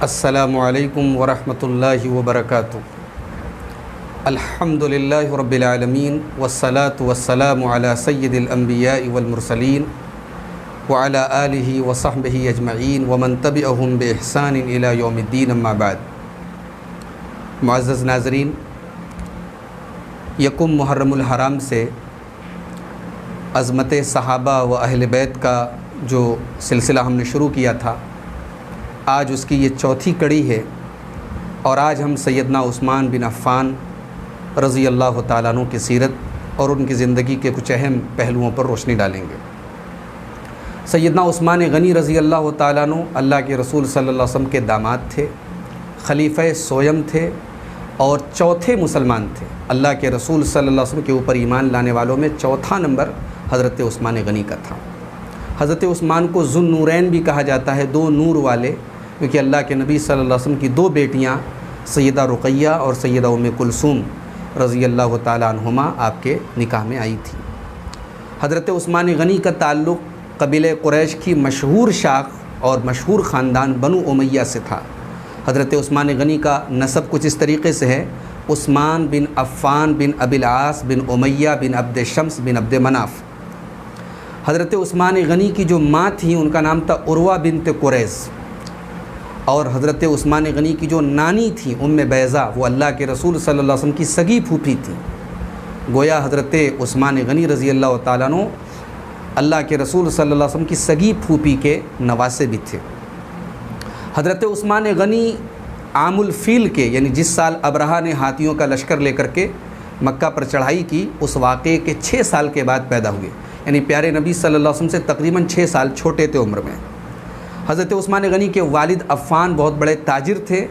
السلام علیکم ورحمۃ اللہ وبرکاتہ۔ الحمدللہ رب العالمین والصلاة والسلام علی سید الانبیاء والمرسلین وعلی آلہ وصحبہ اجمعین ومن تبعہم بإحسان الی یوم الدین، اما بعد۔ معزز ناظرین، یکم محرم الحرام سے عظمت صحابہ و اہل بیت کا جو سلسلہ ہم نے شروع کیا تھا، آج اس کی یہ چوتھی کڑی ہے، اور آج ہم سیدنا عثمان بن عفان رضی اللہ تعالیٰ عنہ کی سیرت اور ان کی زندگی کے کچھ اہم پہلوؤں پر روشنی ڈالیں گے۔ سیدنا عثمان غنی رضی اللہ تعالیٰ عنہ اللہ کے رسول صلی اللہ علیہ وسلم کے داماد تھے، خلیفہ سویم تھے اور چوتھے مسلمان تھے۔ اللہ کے رسول صلی اللہ علیہ وسلم کے اوپر ایمان لانے والوں میں چوتھا نمبر حضرت عثمان غنی کا تھا۔ حضرت عثمان کو ذو النورین بھی کہا جاتا ہے، دو نور والے، کیونکہ اللہ کے نبی صلی اللہ علیہ وسلم کی دو بیٹیاں سیدہ رقیہ اور سیدہ ام کلثوم رضی اللہ تعالیٰ عنہما آپ کے نکاح میں آئی تھیں۔ حضرت عثمان غنی کا تعلق قبیلہ قریش کی مشہور شاخ اور مشہور خاندان بنو امیہ سے تھا۔ حضرت عثمان غنی کا نسب کچھ اس طریقے سے ہے: عثمان بن عفان بن ابی العاص بن امیہ بن عبد شمس بن عبد مناف۔ حضرت عثمان غنی کی جو ماں تھیں ان کا نام تھا عروہ بنت قریظ، اور حضرت عثمان غنی کی جو نانی تھیں ام بیضہ، وہ اللہ کے رسول صلی اللہ علیہ وسلم کی سگی پھوپھی تھیں۔ گویا حضرت عثمان غنی رضی اللہ تعالیٰ عنہ اللہ کے رسول صلی اللہ علیہ وسلم کی سگی پھوپھی کے نواسے بھی تھے۔ حضرت عثمان غنی عام الفیل کے، یعنی جس سال ابرہہ نے ہاتھیوں کا لشکر لے کر کے مکہ پر چڑھائی کی، اس واقعے کے 6 سال کے بعد پیدا ہوئے، یعنی پیارے نبی صلی اللہ علیہ وسلم سے تقریباً 6 سال چھوٹے تھے عمر میں۔ حضرت عثمان غنی کے والد عفان بہت بڑے تاجر تھے،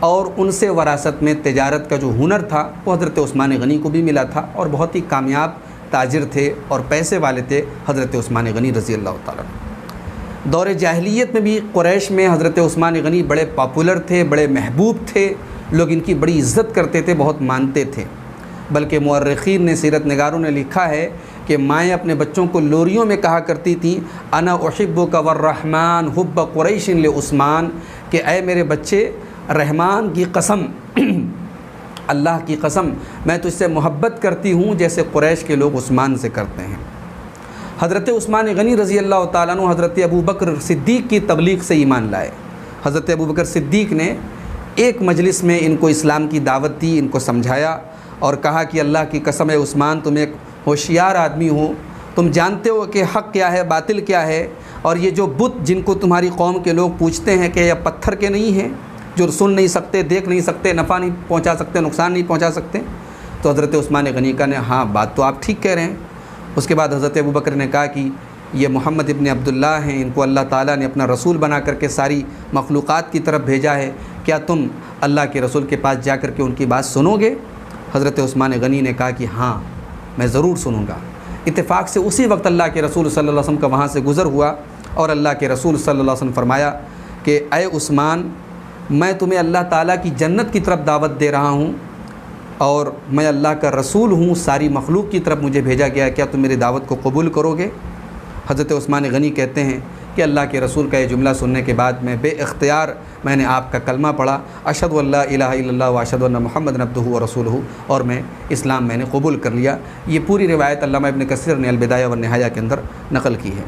اور ان سے وراثت میں تجارت کا جو ہنر تھا وہ حضرت عثمان غنی کو بھی ملا تھا، اور بہت ہی کامیاب تاجر تھے اور پیسے والے تھے حضرت عثمان غنی رضی اللہ تعالیٰ عنہ۔ دور جاہلیت میں بھی قریش میں حضرت عثمان غنی بڑے پاپولر تھے، بڑے محبوب تھے، لوگ ان کی بڑی عزت کرتے تھے، بہت مانتے تھے۔ بلکہ مورخین نے، سیرت نگاروں نے لکھا ہے کہ مائیں اپنے بچوں کو لوریوں میں کہا کرتی تھیں: انا احبک والرحمن حب قریش لعثمان، کہ اے میرے بچے، رحمان کی قسم، اللہ کی قسم، میں تجھ سے محبت کرتی ہوں جیسے قریش کے لوگ عثمان سے کرتے ہیں۔ حضرت عثمان غنی رضی اللہ تعالیٰ عنہ حضرت ابوبکر صدیق کی تبلیغ سے ایمان لائے۔ حضرت ابوبکر صدیق نے ایک مجلس میں ان کو اسلام کی دعوت دی، ان کو سمجھایا اور کہا کہ اللہ کی قسم ہے عثمان، تم ایک ہوشیار آدمی ہو، تم جانتے ہو کہ حق کیا ہے، باطل کیا ہے، اور یہ جو بت جن کو تمہاری قوم کے لوگ پوچھتے ہیں کہ یہ پتھر کے نہیں ہیں، جو سن نہیں سکتے، دیکھ نہیں سکتے، نفع نہیں پہنچا سکتے، نقصان نہیں پہنچا سکتے۔ تو حضرت عثمان غنی کا نے ہاں بات تو آپ ٹھیک کہہ رہے ہیں۔ اس کے بعد حضرت ابوبکر نے کہا کہ یہ محمد ابن عبداللہ ہیں، ان کو اللہ تعالیٰ نے اپنا رسول بنا کر کے ساری مخلوقات کی طرف بھیجا ہے، کیا تم اللہ کے رسول کے پاس جا کر کے ان کی بات سنو گے؟ حضرت عثمان غنی نے کہا کہ ہاں میں ضرور سنوں گا۔ اتفاق سے اسی وقت اللہ کے رسول صلی اللہ علیہ وسلم کا وہاں سے گزر ہوا، اور اللہ کے رسول صلی اللہ علیہ وسلم فرمایا کہ اے عثمان، میں تمہیں اللہ تعالیٰ کی جنت کی طرف دعوت دے رہا ہوں، اور میں اللہ کا رسول ہوں، ساری مخلوق کی طرف مجھے بھیجا گیا ہے، کیا تم میری دعوت کو قبول کرو گے؟ حضرت عثمان غنی کہتے ہیں کہ اللہ کے رسول کا یہ جملہ سننے کے بعد میں بے اختیار میں نے آپ کا کلمہ پڑھا، اشہد ان لا الہ الا اللہ و اشہد ان محمد عبدہ و رسولہ، اور میں اسلام میں نے قبول کر لیا۔ یہ پوری روایت علامہ ابن کثیر نے البدایہ والنہایہ کے اندر نقل کی ہے۔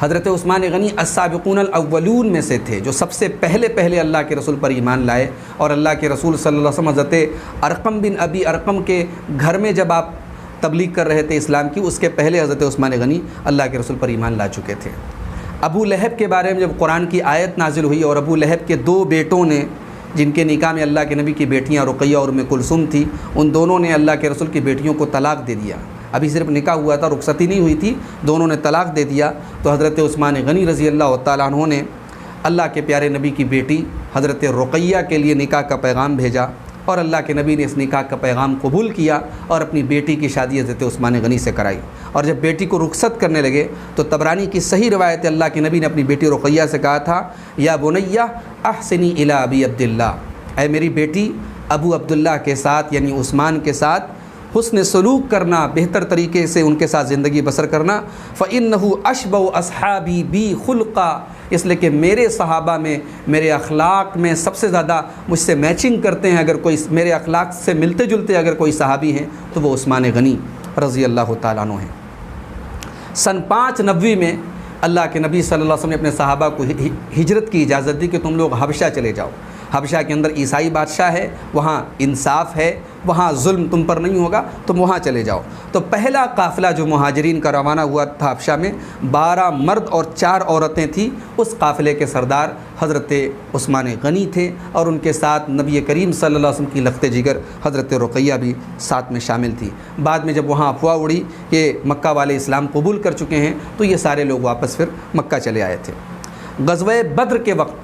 حضرت عثمان غنی السابقون الاولون میں سے تھے، جو سب سے پہلے اللہ کے رسول پر ایمان لائے، اور اللہ کے رسول صلی اللہ علیہ وسلم حضرت ارقم بن ابی ارقم کے گھر میں جب آپ تبلیغ کر رہے تھے اسلام کی، اس کے پہلے حضرت عثمان غنی اللہ کے رسول پر ایمان لا چکے تھے۔ ابو لہب کے بارے میں جب قرآن کی آیت نازل ہوئی، اور ابو لہب کے 2 بیٹوں نے، جن کے نکاح میں اللہ کے نبی کی بیٹیاں رقیہ اور ام کلثوم تھی، ان دونوں نے اللہ کے رسول کی بیٹیوں کو طلاق دے دیا۔ ابھی صرف نکاح ہوا تھا، رخصتی نہیں ہوئی تھی، دونوں نے طلاق دے دیا۔ تو حضرت عثمان غنی رضی اللہ تعالیٰ عنہ نے اللہ کے پیارے نبی کی بیٹی حضرت رقیہ کے لیے نکاح کا پیغام بھیجا، اور اللہ کے نبی نے اس نکاح کا پیغام قبول کیا اور اپنی بیٹی کی شادی حضرت عثمان غنی سے کرائی۔ اور جب بیٹی کو رخصت کرنے لگے تو طبرانی کی صحیح روایت اللہ کے نبی نے اپنی بیٹی رقیہ سے کہا تھا: یا بنیہ احسنی الی ابی عبداللہ، اے میری بیٹی ابو عبداللہ کے ساتھ، یعنی عثمان کے ساتھ حسن سلوک کرنا، بہتر طریقے سے ان کے ساتھ زندگی بسر کرنا۔ فَإِنَّهُ أَشْبَهُ أَصْحَابِي بِي خُلْقًا، اس لیے کہ میرے صحابہ میں، میرے اخلاق میں سب سے زیادہ مجھ سے میچنگ کرتے ہیں، اگر کوئی میرے اخلاق سے ملتے جلتے اگر کوئی صحابی ہیں تو وہ عثمان غنی رضی اللہ تعالیٰ عنہ ہیں۔ سن 590 میں اللہ کے نبی صلی اللہ علیہ وسلم نے اپنے صحابہ کو ہجرت کی اجازت دی کہ تم لوگ حبشہ چلے جاؤ۔ حبشہ کے اندر عیسائی بادشاہ ہے، وہاں انصاف ہے، وہاں ظلم تم پر نہیں ہوگا، تم وہاں چلے جاؤ۔ تو پہلا قافلہ جو مہاجرین کا روانہ ہوا تھا حبشہ میں، 12 مرد اور 4 عورتیں تھیں۔ اس قافلے کے سردار حضرت عثمان غنی تھے، اور ان کے ساتھ نبی کریم صلی اللہ علیہ وسلم کی لخت جگر حضرت رقیہ بھی ساتھ میں شامل تھی۔ بعد میں جب وہاں افواہ اڑی کہ مکہ والے اسلام قبول کر چکے ہیں تو یہ سارے لوگ واپس پھر مکہ چلے آئے تھے۔ غزوہ بدر کے وقت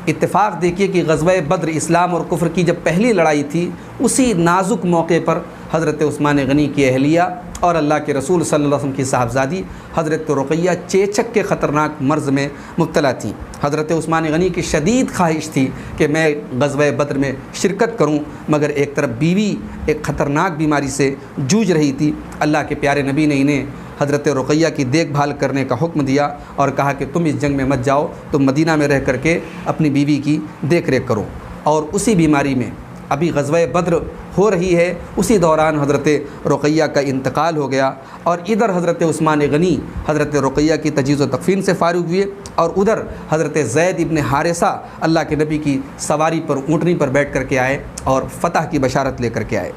اتفاق دیکھیے کہ غزوہ بدر اسلام اور کفر کی جب پہلی لڑائی تھی، اسی نازک موقع پر حضرت عثمان غنی کی اہلیہ اور اللہ کے رسول صلی اللہ علیہ وسلم کی صاحبزادی حضرت رقیہ چیچک کے خطرناک مرض میں مبتلا تھیں۔ حضرت عثمان غنی کی شدید خواہش تھی کہ میں غزوہ بدر میں شرکت کروں، مگر ایک طرف بیوی ایک خطرناک بیماری سے جوجھ رہی تھی۔ اللہ کے پیارے نبی نے انہیں حضرت رقیہ کی دیکھ بھال کرنے کا حکم دیا اور کہا کہ تم اس جنگ میں مت جاؤ، تم مدینہ میں رہ کر کے اپنی بیوی کی دیکھ ریکھ کرو۔ اور اسی بیماری میں ابھی غزوہ بدر ہو رہی ہے، اسی دوران حضرت رقیہ کا انتقال ہو گیا، اور ادھر حضرت عثمان غنی حضرت رقیہ کی تجہیز و تکفین سے فارغ ہوئے، اور ادھر حضرت زید ابن حارثہ اللہ کے نبی کی سواری پر اونٹنی پر بیٹھ کر کے آئے اور فتح کی بشارت لے کر کے آئے۔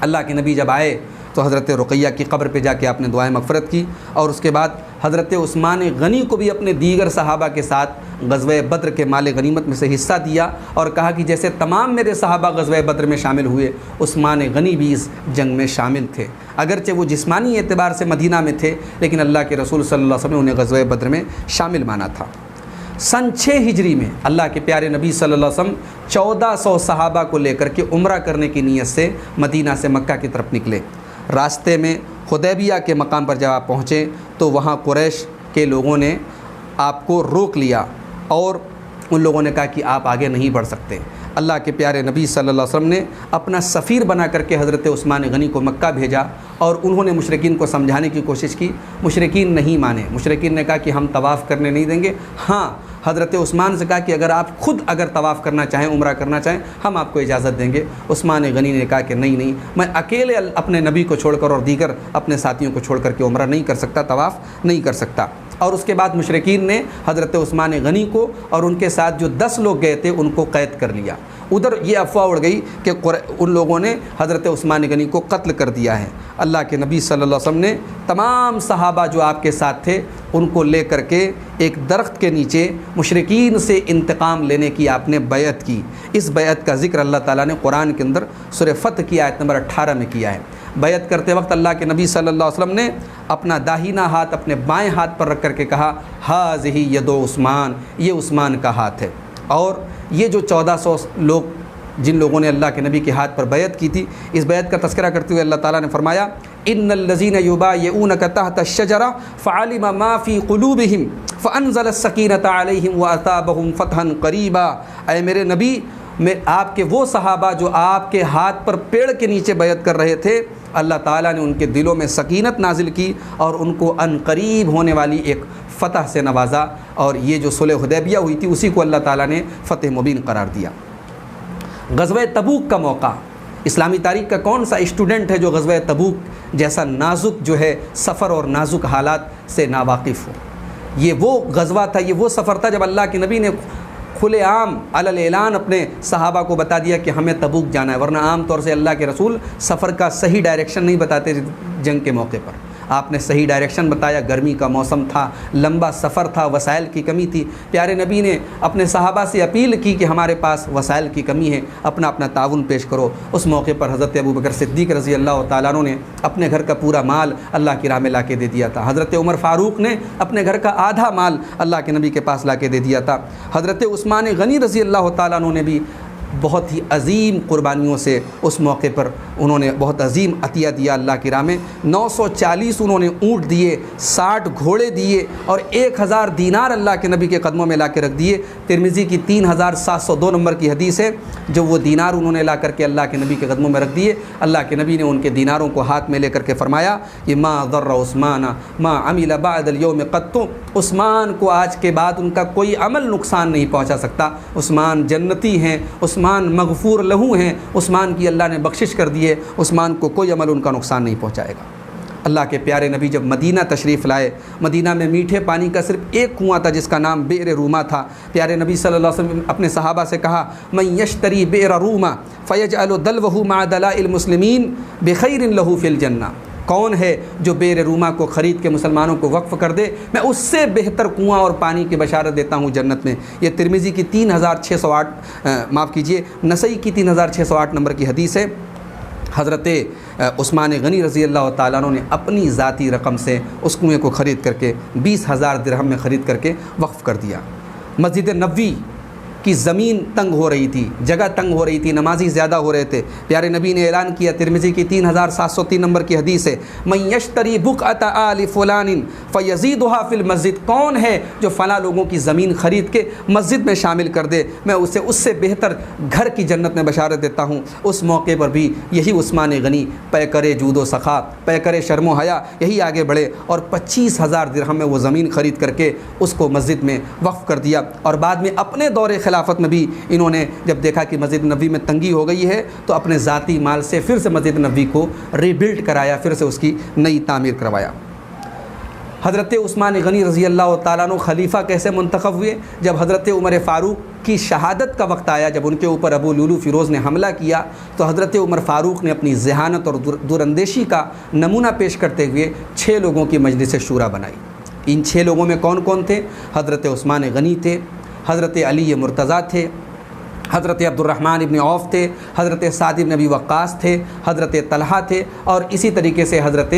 اللہ کے نبی جب آئے تو حضرت رقیہ کی قبر پہ جا کے آپ نے دعائیں مغفرت کی، اور اس کے بعد حضرت عثمان غنی کو بھی اپنے دیگر صحابہ کے ساتھ غزوہ بدر کے مال غنیمت میں سے حصہ دیا، اور کہا کہ جیسے تمام میرے صحابہ غزوہ بدر میں شامل ہوئے، عثمان غنی بھی اس جنگ میں شامل تھے۔ اگرچہ وہ جسمانی اعتبار سے مدینہ میں تھے، لیکن اللہ کے رسول صلی اللہ علیہ وسلم نے انہیں غزوہ بدر میں شامل مانا تھا۔ سن 6 ہجری میں اللہ کے پیارے نبی صلی اللہ علیہ وسلم 1400 صحابہ کو لے کر کے عمرہ کرنے کی نیت سے مدینہ سے مکہ کی طرف نکلے۔ راستے میں حدیبیہ کے مقام پر جب آپ پہنچے تو وہاں قریش کے لوگوں نے آپ کو روک لیا، اور ان لوگوں نے کہا کہ آپ آگے نہیں بڑھ سکتے۔ اللہ کے پیارے نبی صلی اللہ علیہ وسلم نے اپنا سفیر بنا کر کے حضرت عثمان غنی کو مکہ بھیجا، اور انہوں نے مشرکین کو سمجھانے کی کوشش کی۔ مشرکین نہیں مانے، مشرکین نے کہا کہ ہم طواف کرنے نہیں دیں گے۔ ہاں، حضرت عثمان سے کہا کہ اگر آپ خود طواف کرنا چاہیں، عمرہ کرنا چاہیں، ہم آپ کو اجازت دیں گے۔ عثمان غنی نے کہا کہ نہیں، میں اکیلے اپنے نبی کو چھوڑ کر اور دیگر اپنے ساتھیوں کو چھوڑ کر کے عمرہ نہیں کر سکتا، طواف نہیں کر سکتا۔ اور اس کے بعد مشرکین نے حضرت عثمان غنی کو اور ان کے ساتھ جو 10 لوگ گئے تھے ان کو قید کر لیا۔ ادھر یہ افواہ اڑ گئی کہ ان لوگوں نے حضرت عثمان غنی کو قتل کر دیا ہے۔ اللہ کے نبی صلی اللہ علیہ وسلم نے تمام صحابہ جو آپ کے ساتھ تھے ان کو لے کر کے ایک درخت کے نیچے مشرکین سے انتقام لینے کی آپ نے بیعت کی۔ اس بیعت کا ذکر اللہ تعالیٰ نے قرآن کے اندر سورہ فتح کی آیت نمبر 18 میں کیا ہے۔ بیعت کرتے وقت اللہ کے نبی صلی اللہ علیہ وسلم نے اپنا داہنا ہاتھ اپنے بائیں ہاتھ پر رکھ کر کے کہا، ہاذہ ید عثمان، یہ عثمان کا ہاتھ ہے۔ اور یہ جو 1400 لوگ جن لوگوں نے اللہ کے نبی کے ہاتھ پر بیعت کی تھی، اس بیعت کا تذکرہ کرتے ہوئے اللہ تعالیٰ نے فرمایا، ان الذین یبایعونک تحت الشجرہ فعلم ما فی قلوبہم فانزل السکینۃ علیہم واثابہم فتحا قریبا۔ اے میرے نبی، میں آپ کے وہ صحابہ جو آپ کے ہاتھ پر پیڑ کے نیچے بیعت کر رہے تھے، اللہ تعالیٰ نے ان کے دلوں میں سکینت نازل کی اور ان کو ان قریب ہونے والی ایک فتح سے نوازا، اور یہ جو صلح حدیبیہ ہوئی تھی اسی کو اللہ تعالیٰ نے فتح مبین قرار دیا۔ غزوہ تبوک کا موقع، اسلامی تاریخ کا کون سا اسٹوڈنٹ ہے جو غزوہ تبوک جیسا نازک جو ہے سفر اور نازک حالات سے ناواقف ہو؟ یہ وہ غزوہ تھا، یہ وہ سفر تھا جب اللہ کے نبی نے کھلے عام علی الاعلان اپنے صحابہ کو بتا دیا کہ ہمیں تبوک جانا ہے، ورنہ عام طور سے اللہ کے رسول سفر کا صحیح ڈائریکشن نہیں بتاتے جنگ کے موقع پر۔ آپ نے صحیح ڈائریکشن بتایا، گرمی کا موسم تھا، لمبا سفر تھا، وسائل کی کمی تھی۔ پیارے نبی نے اپنے صحابہ سے اپیل کی کہ ہمارے پاس وسائل کی کمی ہے، اپنا تعاون پیش کرو۔ اس موقع پر حضرت ابوبکر صدیق رضی اللہ تعالیٰ عنہ نے اپنے گھر کا پورا مال اللہ کی راہ میں لا کے دے دیا تھا۔ حضرت عمر فاروق نے اپنے گھر کا آدھا مال اللہ کے نبی کے پاس لا کے دے دیا تھا۔ حضرت عثمان غنی رضی اللہ تعالیٰ عنہ نے بھی بہت ہی عظیم قربانیوں سے اس موقع پر انہوں نے بہت عظیم عطیہ دیا اللہ کی راہ میں۔ 940 انہوں نے اونٹ دیے، 60 گھوڑے دیے اور 1000 دینار اللہ کے نبی کے قدموں میں لا کے رکھ دیے۔ ترمذی کی 3702 نمبر کی حدیث ہے، جو وہ دینار انہوں نے لا کر کے اللہ کے نبی کے قدموں میں رکھ دیے، اللہ کے نبی نے ان کے دیناروں کو ہاتھ میں لے کر کے فرمایا کہ ما ضر عثمان ما عمل بعد اليوم قط، عثمان کو آج کے بعد ان کا کوئی عمل نقصان نہیں پہنچا سکتا۔ عثمان جنتی ہیں، عثمان مغفور لہو ہیں، عثمان کی اللہ نے بخشش کر دی ہے، عثمان کو کوئی عمل ان کا نقصان نہیں پہنچائے گا۔ اللہ کے پیارے نبی جب مدینہ تشریف لائے، مدینہ میں میٹھے پانی کا صرف ایک کنواں تھا جس کا نام بئر روما تھا۔ پیارے نبی صلی اللہ علیہ وسلم نے اپنے صحابہ سے کہا من یشتری بئر روما فیجعل دلوہ مع دلاء المسلمین بخیر لہ فی الجنہ، کون ہے جو بئر روما کو خرید کے مسلمانوں کو وقف کر دے، میں اس سے بہتر کنواں اور پانی کی بشارت دیتا ہوں جنت میں۔ یہ ترمذی کی 3608 نسائی کی 3608 نمبر کی حدیث ہے۔ حضرت عثمان غنی رضی اللہ تعالیٰ عنہ نے اپنی ذاتی رقم سے اس کنویں کو خرید کر کے 20,000 درہم میں خرید کر کے وقف کر دیا۔ مسجد نبوی کی زمین تنگ ہو رہی تھی، جگہ تنگ ہو رہی تھی، نمازی زیادہ ہو رہے تھے، پیارے نبی نے اعلان کیا، ترمذی کی 3703 نمبر کی حدیث ہے، من یشتری بقعۃ آل فلان فیزیدھا فی المسجد، کون ہے جو فلاں لوگوں کی زمین خرید کے مسجد میں شامل کر دے، میں اسے اس سے بہتر گھر کی جنت میں بشارت دیتا ہوں۔ اس موقع پر بھی یہی عثمان غنی پیکر جود و سخا، پیکر شرم و حیا، یہی آگے بڑھے اور 25,000 درہم میں وہ زمین خرید کر کے اس کو مسجد میں وقف کر دیا۔ اور بعد میں اپنے دور خلافت میں بھی انہوں نے جب دیکھا کہ مسجد نبوی میں تنگی ہو گئی ہے تو اپنے ذاتی مال سے پھر سے مسجد نبوی کو ری بلڈ کرایا، پھر سے اس کی نئی تعمیر کروایا۔ حضرت عثمان غنی رضی اللہ تعالیٰ عنہ خلیفہ کیسے منتخب ہوئے؟ جب حضرت عمر فاروق کی شہادت کا وقت آیا، جب ان کے اوپر ابو لولو فیروز نے حملہ کیا تو حضرت عمر فاروق نے اپنی ذہانت اور دوراندیشی کا نمونہ پیش کرتے ہوئے 6 لوگوں کی مجلس شورا بنائی۔ ان 6 لوگوں میں کون کون تھے؟ حضرت عثمان غنی تھے، حضرت علی مرتضیٰ تھے، حضرت عبد الرحمن ابن عوف تھے، حضرت سعد بن ابی وقاص تھے، حضرت طلحہ تھے اور اسی طریقے سے حضرت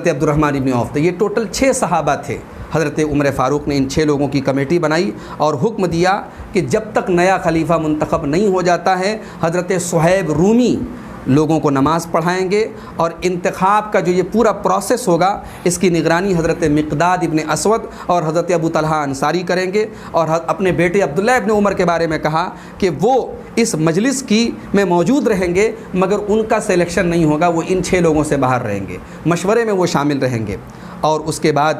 عبد الرحمن ابن عوف تھے۔ یہ ٹوٹل 6 صحابہ تھے۔ حضرت عمر فاروق نے ان 6 لوگوں کی کمیٹی بنائی اور حکم دیا کہ جب تک نیا خلیفہ منتخب نہیں ہو جاتا ہے، حضرت صہیب رومی لوگوں کو نماز پڑھائیں گے اور انتخاب کا جو یہ پورا پروسیس ہوگا اس کی نگرانی حضرت مقداد ابن اسود اور حضرت ابو طلحہ انصاری کریں گے۔ اور اپنے بیٹے عبداللہ ابن عمر کے بارے میں کہا کہ وہ اس مجلس کی میں موجود رہیں گے مگر ان کا سلیکشن نہیں ہوگا، وہ ان 6 لوگوں سے باہر رہیں گے، مشورے میں وہ شامل رہیں گے۔ اور اس کے بعد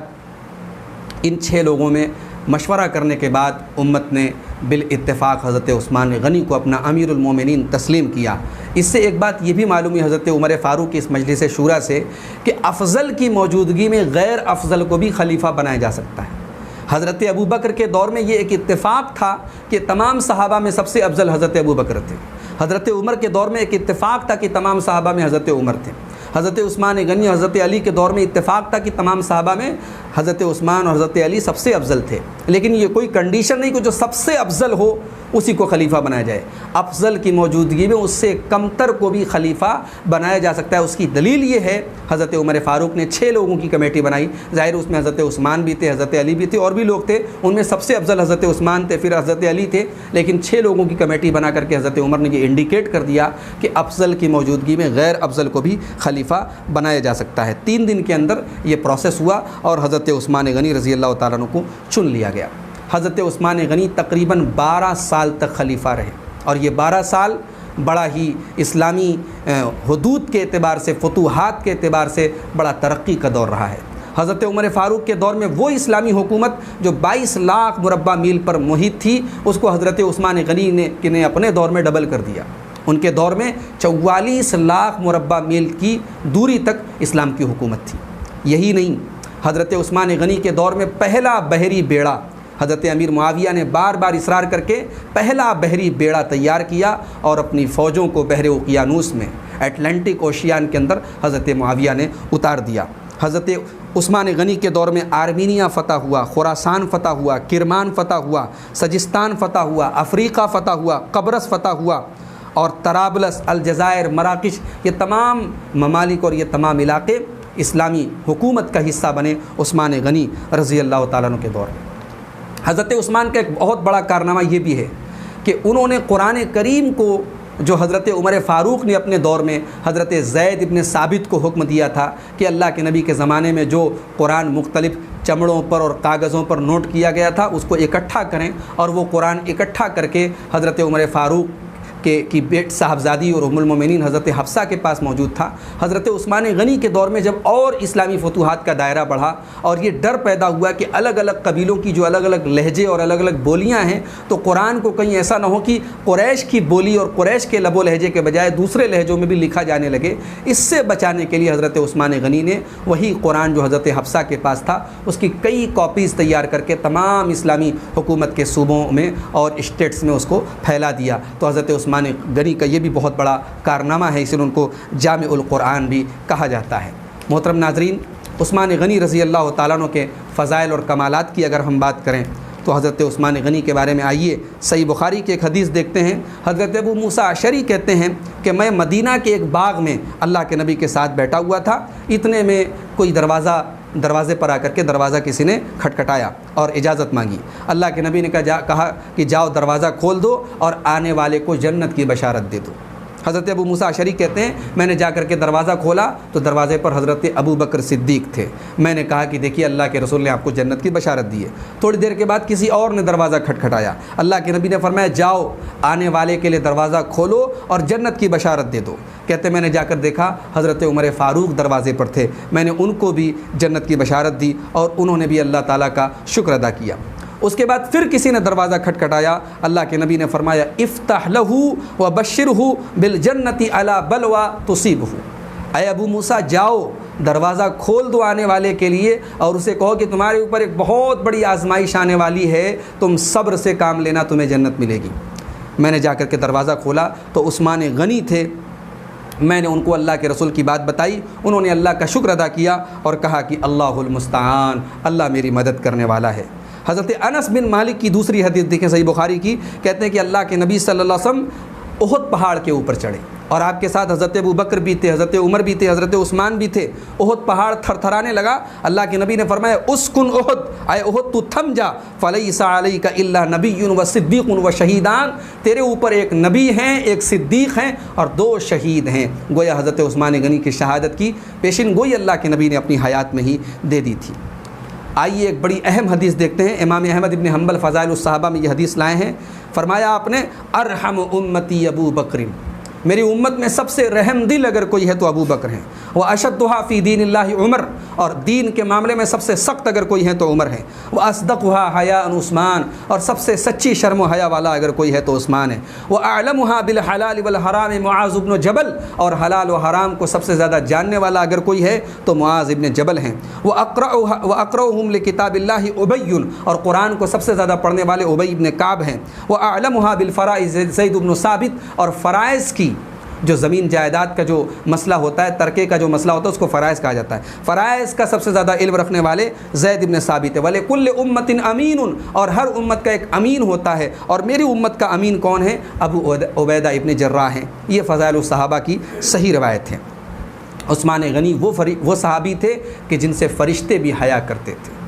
ان 6 لوگوں میں مشورہ کرنے کے بعد امت نے بالاتفاق حضرت عثمان غنی کو اپنا امیر المومنین تسلیم کیا۔ اس سے ایک بات یہ بھی معلوم ہوئی حضرت عمر فاروق کی اس مجلس شورا سے کہ افضل کی موجودگی میں غیر افضل کو بھی خلیفہ بنایا جا سکتا ہے۔ حضرت ابو بکر کے دور میں یہ ایک اتفاق تھا کہ تمام صحابہ میں سب سے افضل حضرت ابو بکر تھے۔ حضرت عمر کے دور میں ایک اتفاق تھا کہ تمام صحابہ میں حضرت عمر تھے۔ حضرت عثمان غنی اور حضرت علی کے دور میں اتفاق تھا کہ تمام صحابہ میں حضرت عثمان اور حضرت علی سب سے افضل تھے، لیکن یہ کوئی کنڈیشن نہیں کہ جو سب سے افضل ہو اسی کو خلیفہ بنایا جائے۔ افضل کی موجودگی میں اس سے کمتر کو بھی خلیفہ بنایا جا سکتا ہے۔ اس کی دلیل یہ ہے حضرت عمر فاروق نے 6 لوگوں کی کمیٹی بنائی، ظاہر اس میں حضرت عثمان بھی تھے، حضرت علی بھی تھے اور بھی لوگ تھے، ان میں سب سے افضل حضرت عثمان تھے، پھر حضرت علی تھے، لیکن 6 لوگوں کی کمیٹی بنا کر کے حضرت عمر نے یہ انڈیکیٹ کر دیا کہ افضل کی موجودگی میں غیر افضل کو بھی خلیفہ بنایا جا سکتا ہے۔ 3 دن کے اندر یہ پروسیس ہوا اور حضرت عثمان غنی رضی اللہ تعالیٰ عنہ کو چن لیا گیا۔ حضرت عثمان غنی تقریباً 12 سال تک خلیفہ رہے اور یہ 12 سال بڑا ہی اسلامی حدود کے اعتبار سے، فتوحات کے اعتبار سے بڑا ترقی کا دور رہا ہے۔ حضرت عمر فاروق کے دور میں وہ اسلامی حکومت جو 22 لاکھ مربع میل پر محیط تھی اس کو حضرت عثمان غنی نے اپنے دور میں ڈبل کر دیا۔ ان کے دور میں 44 لاکھ مربع میل کی دوری تک اسلام کی حکومت تھی۔ یہی نہیں، حضرت عثمان غنی کے دور میں پہلا بحری بیڑا حضرت امیر معاویہ نے بار بار اصرار کر کے پہلا بحری بیڑا تیار کیا اور اپنی فوجوں کو بحر اوقیانوس میں، اٹلانٹک اوشین کے اندر حضرت معاویہ نے اتار دیا۔ حضرت عثمان غنی کے دور میں آرمینیا فتح ہوا، خراسان فتح ہوا، کرمان فتح ہوا، سجستان فتح ہوا، افریقہ فتح ہوا، قبرص فتح ہوا اور طرابلس، الجزائر، مراکش، یہ تمام ممالک اور یہ تمام علاقے اسلامی حکومت کا حصہ بنے عثمان غنی رضی اللہ تعالیٰ عنہ کے دور میں۔ حضرت عثمان کا ایک بہت بڑا کارنامہ یہ بھی ہے کہ انہوں نے قرآن کریم کو جو حضرت عمر فاروق نے اپنے دور میں حضرت زید ابن ثابت کو حکم دیا تھا کہ اللہ کے نبی کے زمانے میں جو قرآن مختلف چمڑوں پر اور کاغذوں پر نوٹ کیا گیا تھا اس کو اکٹھا کریں، اور وہ قرآن اکٹھا کر کے حضرت عمر فاروق کی بیٹ صاحبزادی اور ام المومنین حضرت حفصہ کے پاس موجود تھا۔ حضرت عثمان غنی کے دور میں جب اور اسلامی فتوحات کا دائرہ بڑھا اور یہ ڈر پیدا ہوا کہ الگ الگ قبیلوں کی جو الگ الگ لہجے اور الگ الگ بولیاں ہیں، تو قرآن کو کہیں ایسا نہ ہو کہ قریش کی بولی اور قریش کے لب و لہجے کے بجائے دوسرے لہجوں میں بھی لکھا جانے لگے، اس سے بچانے کے لیے حضرت عثمان غنی نے وہی قرآن جو حضرت حفصہ کے پاس تھا اس کی کئی کاپیز تیار کر کے تمام اسلامی حکومت کے صوبوں میں اور اسٹیٹس میں اس کو پھیلا دیا۔ تو حضرت عثمان غنی کا یہ بھی بہت بڑا کارنامہ ہے، اس لیے ان کو جامع القرآن بھی کہا جاتا ہے۔ محترم ناظرین، عثمان غنی رضی اللہ تعالیٰ عنہ کے فضائل اور کمالات کی اگر ہم بات کریں تو حضرت عثمان غنی کے بارے میں آئیے صحیح بخاری کی ایک حدیث دیکھتے ہیں۔ حضرت ابو موسیٰ اشعری کہتے ہیں کہ میں مدینہ کے ایک باغ میں اللہ کے نبی کے ساتھ بیٹھا ہوا تھا، اتنے میں کوئی دروازے پر آ کر کے دروازہ کسی نے کھٹکھٹایا اور اجازت مانگی۔ اللہ کے نبی نے کہا کہ جاؤ دروازہ کھول دو اور آنے والے کو جنت کی بشارت دے دو۔ حضرت ابو موسیٰ اشعری کہتے ہیں میں نے جا کر کے دروازہ کھولا تو دروازے پر حضرت ابو بکر صدیق تھے۔ میں نے کہا کہ دیکھیے اللہ کے رسول نے آپ کو جنت کی بشارت دی ہے۔ تھوڑی دیر کے بعد کسی اور نے دروازہ کھٹکھٹایا، اللہ کے نبی نے فرمایا جاؤ آنے والے کے لیے دروازہ کھولو اور جنت کی بشارت دے دو۔ کہتے میں نے جا کر دیکھا حضرت عمر فاروق دروازے پر تھے، میں نے ان کو بھی جنت کی بشارت دی اور انہوں نے بھی اللہ تعالیٰ کا شکر ادا کیا۔ اس کے بعد پھر کسی نے دروازہ کھٹکھٹایا، اللہ کے نبی نے فرمایا افتح لہ وبشرہ بالجنت علی بلوى تصیبہ۔ اے ابو موسیٰ جاؤ دروازہ کھول دو آنے والے کے لیے اور اسے کہو کہ تمہارے اوپر ایک بہت بڑی آزمائش آنے والی ہے، تم صبر سے کام لینا، تمہیں جنت ملے گی۔ میں نے جا کر کے دروازہ کھولا تو عثمان غنی تھے، میں نے ان کو اللہ کے رسول کی بات بتائی، انہوں نے اللہ کا شکر ادا کیا اور کہا کہ اللہ المستعان، اللہ میری مدد کرنے والا ہے۔ حضرت انس بن مالک کی دوسری حدیث دیکھیں صحیح بخاری کی، کہتے ہیں کہ اللہ کے نبی صلی اللہ علیہ وسلم احد پہاڑ کے اوپر چڑھے اور آپ کے ساتھ حضرت ابو بکر بھی تھے، حضرت عمر بھی تھے، حضرت عثمان بھی تھے۔ احد پہاڑ تھر تھرانے لگا، اللہ کے نبی نے فرمایا اسکن احد، اے احد تو تھم جا، فلیس علیک الا نبی و صدیق و شہیدان، تیرے اوپر ایک نبی ہیں، ایک صدیق ہیں اور 2 شہید ہیں۔ گویا حضرت عثمان غنی کی شہادت کی پیشن گوئی اللہ کے نبی نے اپنی حیات میں ہی دے دی تھی۔ آئیے ایک بڑی اہم حدیث دیکھتے ہیں، امام احمد ابن حنبل فضائل الصحابہ میں یہ حدیث لائے ہیں۔ فرمایا آپ نے ارحم امتی ابو بکر، میری امت میں سب سے رحم دل اگر کوئی ہے تو ابو بکر ہیں۔ وہ اشدھا فی دین اللہ عمر، اور دین کے معاملے میں سب سے سخت اگر کوئی ہے تو عمر ہے۔ وہ اصدقھا حیاء عثمان، اور سب سے سچی شرم و حیا والا اگر کوئی ہے تو عثمان ہے۔ وہ اعلمھا بالحلال والحرام معاذ بن جبل، اور حلال و حرام کو سب سے زیادہ جاننے والا اگر کوئی ہے تو معاذ ابن جبل ہیں۔ وہ اقرأھم لکتاب اللہ ابی، اور قرآن کو سب سے زیادہ پڑھنے والے ابی ابن کعب ہیں۔ وہ اعلمھا بالفرائض زید بن ثابت، اور فرائض کی جو زمین جائیداد کا جو مسئلہ ہوتا ہے، ترکے کا جو مسئلہ ہوتا ہے اس کو فرائض کہا جاتا ہے، فرائض کا سب سے زیادہ علم رکھنے والے زید ابن ثابت ہے۔ وَلِكُلِّ أُمَّةٍ أَمِينٌ، اور ہر امت کا ایک امین ہوتا ہے، اور میری امت کا امین کون ہے؟ ابو عبیدہ ابن جراح ہیں۔ یہ فضائل الصحابہ کی صحیح روایت ہے۔ عثمان غنی وہ صحابی تھے کہ جن سے فرشتے بھی حیا کرتے تھے۔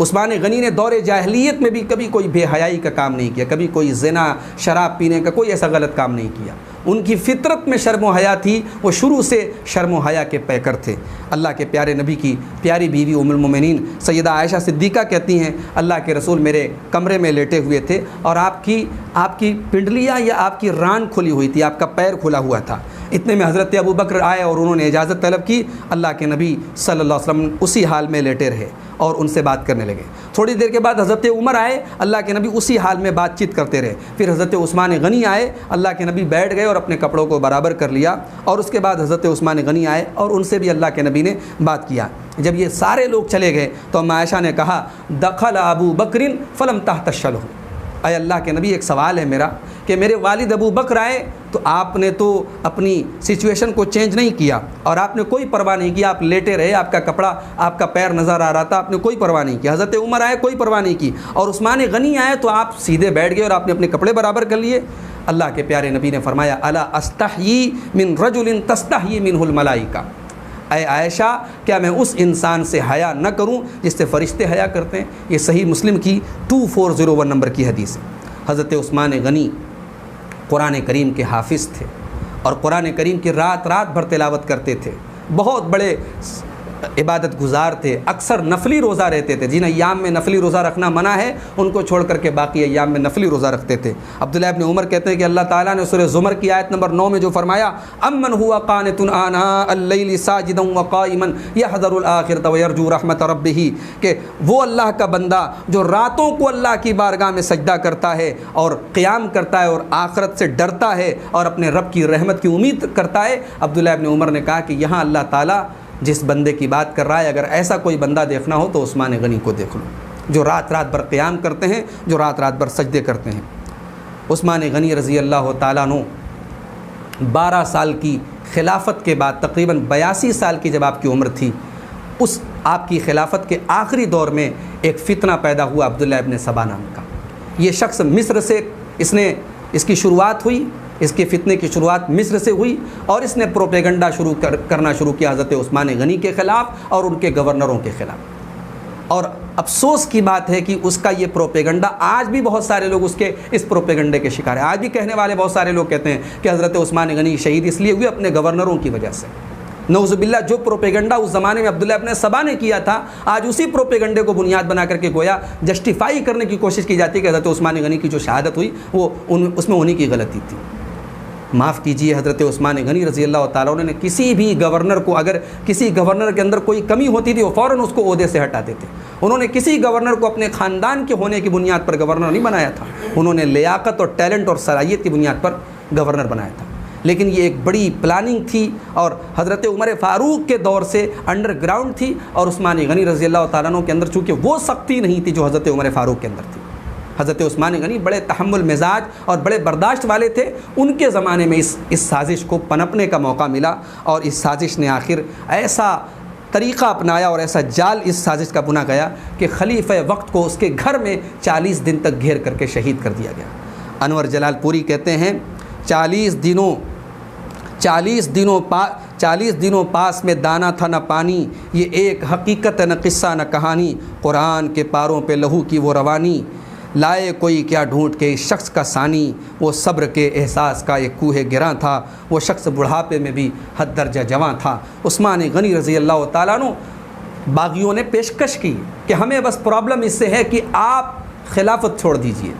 عثمان غنی نے دور جاہلیت میں بھی کبھی کوئی بے حیائی کا کام نہیں کیا، کبھی کوئی زنا شراب پینے کا کوئی ایسا غلط کام نہیں کیا۔ ان کی فطرت میں شرم و حیا تھی، وہ شروع سے شرم و حیا کے پیکر تھے۔ اللہ کے پیارے نبی کی پیاری بیوی ام المومنین سیدہ عائشہ صدیقہ کہتی ہیں اللہ کے رسول میرے کمرے میں لیٹے ہوئے تھے اور آپ کی پنڈلیاں یا آپ کی ران کھلی ہوئی تھی، آپ کا پیر کھلا ہوا تھا۔ اتنے میں حضرت ابو بکر آئے اور انہوں نے اجازت طلب کی۔ اللہ کے نبی صلی اللہ علیہ وسلم اسی حال میں لیٹے رہے اور ان سے بات کرنے لگے۔ تھوڑی دیر کے بعد حضرت عمر آئے، اللہ کے نبی اسی حال میں بات چیت کرتے رہے۔ پھر حضرت عثمان غنی آئے، اللہ کے نبی بیٹھ گئے اور اپنے کپڑوں کو برابر کر لیا، اور اس کے بعد حضرت عثمان غنی آئے اور ان سے بھی اللہ کے نبی نے بات کیا۔ جب یہ سارے لوگ چلے گئے تو ام عائشہ نے کہا دخل ابو بکر فلم تحتشلہ، اے اللہ کے نبی ایک سوال ہے میرا کہ میرے والد ابو بکر آئے تو آپ نے تو اپنی سچویشن کو چینج نہیں کیا اور آپ نے کوئی پرواہ نہیں کیا، آپ لیٹے رہے، آپ کا کپڑا آپ کا پیر نظر آ رہا تھا، آپ نے کوئی پرواہ نہیں کیا۔ حضرت عمر آئے کوئی پرواہ نہیں کی، اور عثمان غنی آئے تو آپ سیدھے بیٹھ گئے اور آپ نے اپنے کپڑے برابر کر لیے۔ اللہ کے پیارے نبی نے فرمایا الا استحیی من رجل تستحیی منہ الملائکہ، اے عائشہ کیا میں اس انسان سے حیا نہ کروں جس سے فرشتے حیا کرتے ہیں؟ یہ صحیح مسلم کی 2401 نمبر کی حدیث ہے۔ حضرت عثمان غنی قرآن کریم کے حافظ تھے اور قرآن کریم کی رات رات بھر تلاوت کرتے تھے، بہت بڑے عبادت گزار تھے، اکثر نفلی روزہ رہتے تھے، جن ایام میں نفلی روزہ رکھنا منع ہے ان کو چھوڑ کر کے باقی ایام میں نفلی روزہ رکھتے تھے۔ عبداللہ ابن عمر کہتے ہیں کہ اللہ تعالیٰ نے سورہ زمر کی آیت نمبر 9 میں جو فرمایا امن ہوا قانت آناء اللیل ساجدا وقائما یحذر الآخرۃ ویرجو رحمت ربہ، کہ وہ اللہ کا بندہ جو راتوں کو اللہ کی بارگاہ میں سجدہ کرتا ہے اور قیام کرتا ہے اور آخرت سے ڈرتا ہے اور اپنے رب کی رحمت کی امید کرتا ہے۔ عبداللہ ابن عمر نے کہا کہ یہاں اللہ تعالیٰ جس بندے کی بات کر رہا ہے، اگر ایسا کوئی بندہ دیکھنا ہو تو عثمان غنی کو دیکھ لو، جو رات رات بھر قیام کرتے ہیں، جو رات رات بھر سجدے کرتے ہیں۔ عثمان غنی رضی اللہ تعالیٰ عنہ 12 سال کی خلافت کے بعد، تقریباً 82 سال کی جب آپ کی عمر تھی، اس آپ کی خلافت کے آخری دور میں ایک فتنہ پیدا ہوا عبداللہ ابن سبا نام کا۔ یہ شخص مصر سے اس کی شروعات ہوئی، اس کے فتنے کی شروعات مصر سے ہوئی اور اس نے پروپیگنڈا کرنا شروع کیا حضرت عثمان غنی کے خلاف اور ان کے گورنروں کے خلاف۔ اور افسوس کی بات ہے کہ اس کا یہ پروپیگنڈا آج بھی بہت سارے لوگ اس پروپیگنڈے کے شکار ہیں۔ آج بھی کہنے والے بہت سارے لوگ کہتے ہیں کہ حضرت عثمان غنی شہید اس لیے ہوئے اپنے گورنروں کی وجہ سے۔ نعوذ باللہ، جو پروپیگنڈا اس زمانے میں عبداللہ ابن سبا نے کیا تھا، آج اسی پروپیگنڈے کو بنیاد بنا کر کے گویا جسٹیفائی کرنے کی کوشش کی جاتی ہے کہ حضرت عثمان غنی کی جو شہادت ہوئی وہ اس میں انہی کی غلطی تھی۔ معاف کیجیے، حضرت عثمان غنی رضی اللہ تعالیٰ عنہ نے کسی بھی گورنر کو، اگر کسی گورنر کے اندر کوئی کمی ہوتی تھی وہ فوراً اس کو عہدے سے ہٹاتے تھے۔ انہوں نے کسی گورنر کو اپنے خاندان کے ہونے کی بنیاد پر گورنر نہیں بنایا تھا، انہوں نے لیاقت اور ٹیلنٹ اور صلاحیت کی بنیاد پر گورنر بنایا تھا۔ لیکن یہ ایک بڑی پلاننگ تھی اور حضرت عمر فاروق کے دور سے انڈر گراؤنڈ تھی، اور عثمان غنی رضی اللہ تعالیٰ عنہ کے اندر چونکہ وہ سختی نہیں تھی جو حضرت عمر فاروق کے اندر تھی۔ حضرت عثمان غنی بڑے تحمل مزاج اور بڑے برداشت والے تھے، ان کے زمانے میں اس سازش کو پنپنے کا موقع ملا اور اس سازش نے آخر ایسا طریقہ اپنایا اور ایسا جال اس سازش کا بنا گیا کہ خلیفہ وقت کو اس کے گھر میں 40 دن تک گھیر کر کے شہید کر دیا گیا۔ انور جلال پوری کہتے ہیں 40 دنوں پاس میں دانا تھا نہ پانی، یہ ایک حقیقت نہ قصہ نہ کہانی، قرآن کے پاروں پہ لہو کی وہ روانی، لائے کوئی کیا ڈھونڈ کے اس شخص کا ثانی، وہ صبر کے احساس کا ایک کوہ گراں تھا، وہ شخص بڑھاپے میں بھی حد درجہ جواں تھا۔ عثمان غنی رضی اللہ تعالیٰ عنہ، باغیوں نے پیشکش کی کہ ہمیں بس پرابلم اس سے ہے کہ آپ خلافت چھوڑ دیجئے،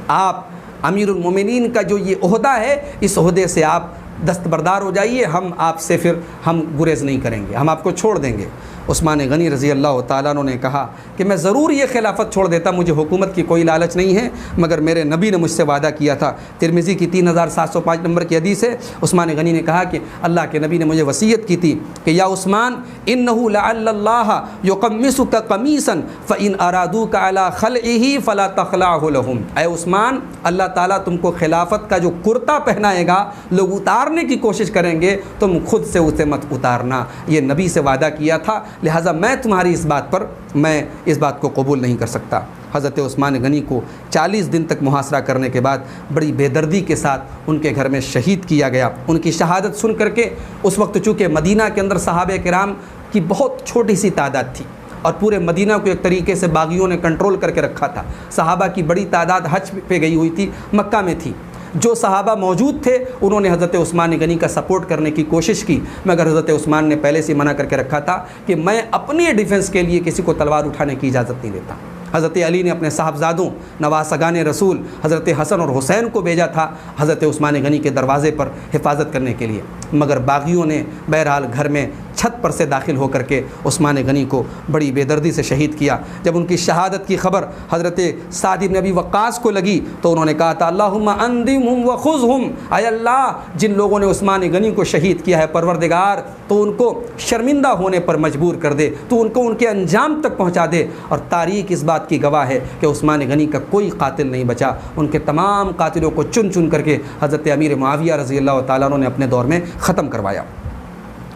آپ امیر المومنین کا جو یہ عہدہ ہے اس عہدے سے آپ دستبردار ہو جائیے، ہم آپ سے پھر ہم گریز نہیں کریں گے، ہم آپ کو چھوڑ دیں گے۔ عثمان غنی رضی اللہ تعالیٰ عنہ نے کہا کہ میں ضرور یہ خلافت چھوڑ دیتا، مجھے حکومت کی کوئی لالچ نہیں ہے، مگر میرے نبی نے مجھ سے وعدہ کیا تھا۔ ترمذی کی 3705 نمبر کی حدیث ہے، عثمان غنی نے کہا کہ اللہ کے نبی نے مجھے وصیت کی تھی کہ یا عثمان انہ لعل اللہ یقمصک قمیصا فان ارادوک علی خلعہ فلا تخلعہ لهم، اے عثمان اللہ تعالیٰ تم کو خلافت کا جو کرتا پہنائے گا، لوگ اتارنے کی کوشش کریں گے، تم خود سے اسے مت اتارنا، یہ نبی سے وعدہ کیا تھا، لہٰذا میں تمہاری اس بات کو قبول نہیں کر سکتا۔ حضرت عثمان غنی کو 40 دن تک محاصرہ کرنے کے بعد بڑی بے دردی کے ساتھ ان کے گھر میں شہید کیا گیا۔ ان کی شہادت سن کر کے اس وقت چونکہ مدینہ کے اندر صحابہ کرام کی بہت چھوٹی سی تعداد تھی اور پورے مدینہ کو ایک طریقے سے باغیوں نے کنٹرول کر کے رکھا تھا، صحابہ کی بڑی تعداد حج پہ گئی ہوئی تھی، مکہ میں تھی، جو صحابہ موجود تھے انہوں نے حضرت عثمان غنی کا سپورٹ کرنے کی کوشش کی، مگر حضرت عثمان نے پہلے سے منع کر کے رکھا تھا کہ میں اپنی ڈیفنس کے لیے کسی کو تلوار اٹھانے کی اجازت نہیں دیتا۔ حضرت علی نے اپنے صاحبزادوں نواسگان رسول حضرت حسن اور حسین کو بھیجا تھا حضرت عثمان غنی کے دروازے پر حفاظت کرنے کے لیے، مگر باغیوں نے بہرحال گھر میں چھت پر سے داخل ہو کر کے عثمان غنی کو بڑی بے دردی سے شہید کیا۔ جب ان کی شہادت کی خبر حضرت سعد بن ابی وقاص کو لگی تو انہوں نے کہا تھا اللہم اندمہم وخذہم، اے اللہ جن لوگوں نے عثمان غنی کو شہید کیا ہے پروردگار تو ان کو شرمندہ ہونے پر مجبور کر دے، تو ان کو ان کے انجام تک پہنچا دے۔ اور تاریخ اس بات کی گواہ ہے کہ عثمان غنی کا کوئی قاتل نہیں بچا، ان کے تمام قاتلوں کو چن چن کر کے حضرت امیر معاویہ رضی اللہ تعالیٰ عنہ نے اپنے دور میں ختم کروایا۔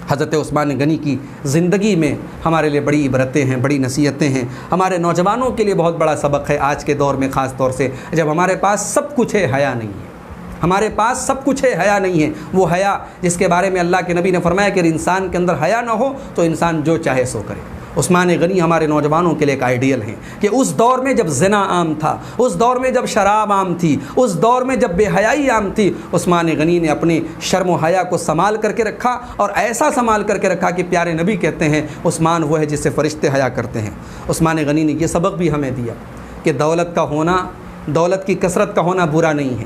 حضرت عثمان غنی کی زندگی میں ہمارے لیے بڑی عبرتیں ہیں، بڑی نصیحتیں ہیں، ہمارے نوجوانوں کے لیے بہت بڑا سبق ہے آج کے دور میں، خاص طور سے جب ہمارے پاس سب کچھ ہے حیا نہیں ہے، ہمارے پاس سب کچھ ہے حیا نہیں ہے، وہ حیا جس کے بارے میں اللہ کے نبی نے فرمایا کہ انسان کے اندر حیا نہ ہو تو انسان جو چاہے سو کرے، عثمان غنی ہمارے نوجوانوں کے لیے ایک آئیڈیل ہیں کہ اس دور میں جب زنا عام تھا، اس دور میں جب شراب عام تھی، اس دور میں جب بے حیائی عام تھی، عثمان غنی نے اپنی شرم و حیا کو سنبھال کر کے رکھا، اور ایسا سنبھال کر کے رکھا کہ پیارے نبی کہتے ہیں عثمان وہ ہے جس سے فرشتے حیا کرتے ہیں۔ عثمان غنی نے یہ سبق بھی ہمیں دیا کہ دولت کا ہونا، دولت کی کثرت کا ہونا برا نہیں ہے،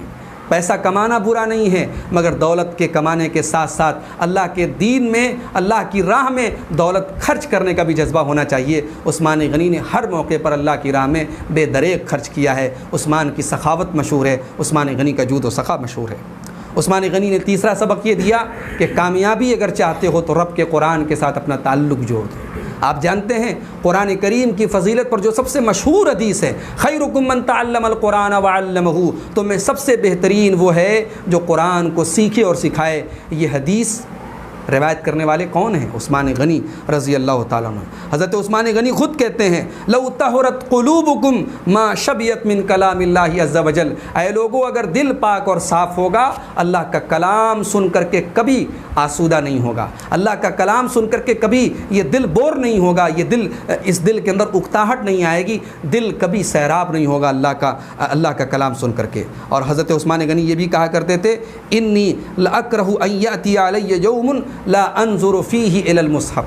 پیسہ کمانا برا نہیں ہے، مگر دولت کے کمانے کے ساتھ ساتھ اللہ کے دین میں، اللہ کی راہ میں دولت خرچ کرنے کا بھی جذبہ ہونا چاہیے۔ عثمان غنی نے ہر موقع پر اللہ کی راہ میں بے دریغ خرچ کیا ہے۔ عثمان کی سخاوت مشہور ہے، عثمان غنی کا جود و سخا مشہور ہے۔ عثمان غنی نے تیسرا سبق یہ دیا کہ کامیابی اگر چاہتے ہو تو رب کے قرآن کے ساتھ اپنا تعلق جوڑ دو۔ آپ جانتے ہیں قرآن کریم کی فضیلت پر جو سب سے مشہور حدیث ہے، خیرکم من تعلم القرآن وعلمہ، تو میں سب سے بہترین وہ ہے جو قرآن کو سیکھے اور سکھائے۔ یہ حدیث روایت کرنے والے کون ہیں؟ عثمان غنی رضی اللہ تعالیٰ عنہ۔ حضرت عثمان غنی خود کہتے ہیں لو طہرت قلوبکم ما شبیت من کلام اللہ عز وجل، اے لوگو اگر دل پاک اور صاف ہوگا، اللہ کا کلام سن کر کے کبھی آسودہ نہیں ہوگا، اللہ کا کلام سن کر کے کبھی یہ دل بور نہیں ہوگا، یہ دل، اس دل کے اندر اکتاہٹ نہیں آئے گی، دل کبھی سیراب نہیں ہوگا اللہ کا کلام سن کر کے۔ اور حضرت عثمان غنی یہ بھی کہا کرتے تھے انی لاکرہ ان یاتی علی یوم لا انظر فیہ الی المصحف،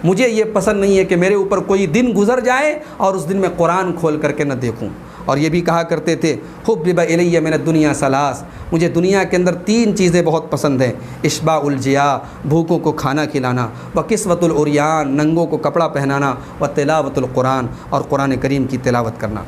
مجھے یہ پسند نہیں ہے کہ میرے اوپر کوئی دن گزر جائے اور اس دن میں قرآن کھول کر کے نہ دیکھوں۔ اور یہ بھی کہا کرتے تھے حبب الی من الدنیا ثلاث، مجھے دنیا کے اندر 3 چیزیں بہت پسند ہیں، اشباع الجیاع، بھوکوں کو کھانا کھلانا، وکسوۃ العریان، ننگوں کو کپڑا پہنانا، وتلاوۃ القرآن، اور قرآن کریم کی تلاوت کرنا۔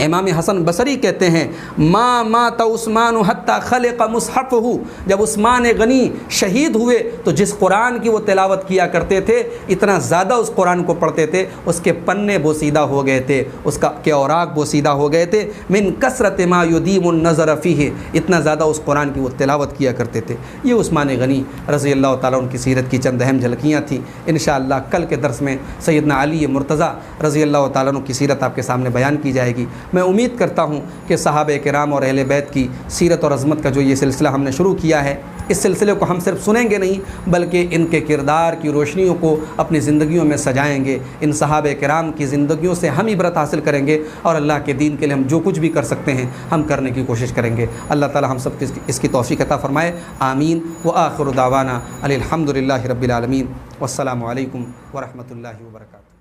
امام حسن بصری کہتے ہیں ما مات عثمان حتی خلق مصحفہ، جب عثمان غنی شہید ہوئے تو جس قرآن کی وہ تلاوت کیا کرتے تھے، اتنا زیادہ اس قرآن کو پڑھتے تھے، اس کے پنے بوسیدہ ہو گئے تھے، اس کے اوراق بوسیدہ ہو گئے تھے، من کثرت ما یدیم النظر فیہ، اتنا زیادہ اس قرآن کی وہ تلاوت کیا کرتے تھے۔ یہ عثمان غنی رضی اللہ تعالیٰ عنہ کی سیرت کی چند اہم جھلکیاں تھیں۔ انشاءاللہ کل کے درس میں سیدنا علی مرتضیٰ رضی اللہ تعالیٰ عنہ کی سیرت آپ کے سامنے بیان کی جائے گی۔ میں امید کرتا ہوں کہ صحابہ کرام اور اہل بیت کی سیرت اور عظمت کا جو یہ سلسلہ ہم نے شروع کیا ہے، اس سلسلے کو ہم صرف سنیں گے نہیں بلکہ ان کے کردار کی روشنیوں کو اپنی زندگیوں میں سجائیں گے۔ ان صحابہ کرام کی زندگیوں سے ہم عبرت حاصل کریں گے، اور اللہ کے دین کے لیے ہم جو کچھ بھی کر سکتے ہیں ہم کرنے کی کوشش کریں گے۔ اللہ تعالی ہم سب کو اس کی توفیق عطا فرمائے، آمین۔ وآخر دعوانا الحمد للہ رب العالمین، والسلام علیکم ورحمۃ اللہ وبرکاتہ۔